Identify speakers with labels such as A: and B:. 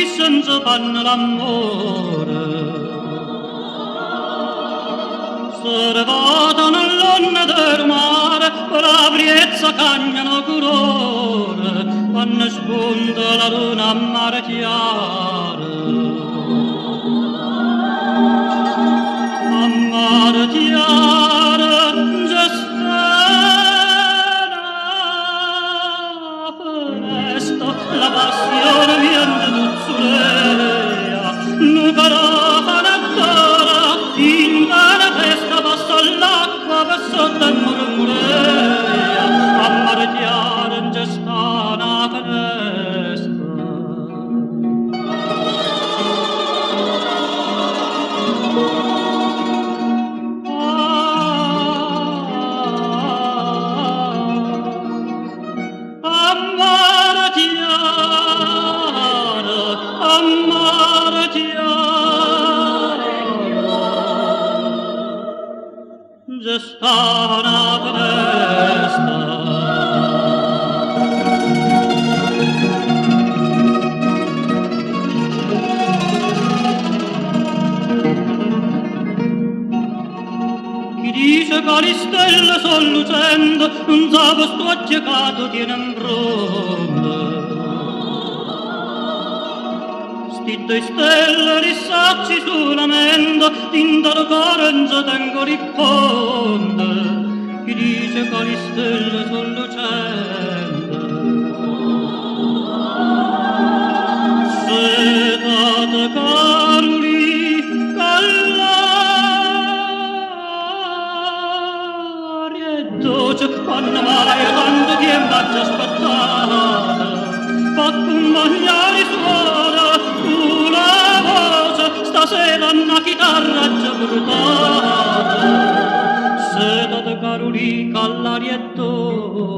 A: senza fanno l'amore. Servata nell'onne del mare, la briezza cagnano curore, quando spunta la luna a mare chiaro. A mare chiaro, già presto, la passione viene d'uzzulea, nu carofana d'ora, in vana testa passa l'acqua per sotto il murmurea, a mare chiaro in gestana finestra. Gestana presta. Chi dice che le stelle son lucendo, non sa questo accecato tiene in bronda. Sti due stelle risacci solamente, d'interrogare non ci tengo risponde. Chi dice che le stelle son lucendo? Setate caruli, call'aria e dolce, quando mai tanto tempo ha già aspettato, fatto un magliare suona, una voce, stasera una chitarra già portata. Setate caruli, call'aria e dolce,